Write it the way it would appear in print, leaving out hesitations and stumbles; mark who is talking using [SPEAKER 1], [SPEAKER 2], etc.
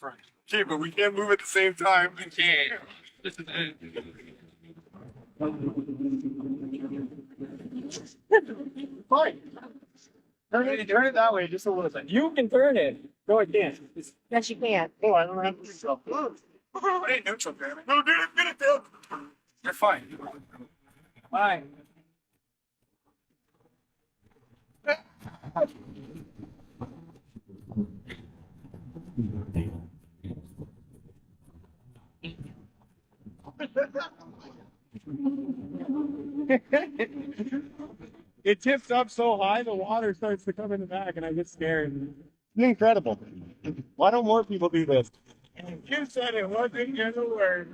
[SPEAKER 1] front.
[SPEAKER 2] Okay, but we can't move at the same time.
[SPEAKER 1] We can't. This is it.
[SPEAKER 2] Fine. Turn it that way just a little bit.
[SPEAKER 1] You can turn it. No, I can't.
[SPEAKER 3] Yes, you can.
[SPEAKER 2] Oh, I don't have to myself. Put it in neutral, Jeremy. No, do it, get it down. You're fine.
[SPEAKER 1] Fine.
[SPEAKER 4] It tips up so high, the water starts to come in the back, and I get scared. It's incredible. Why don't more people do this?
[SPEAKER 2] You said it wasn't gonna work.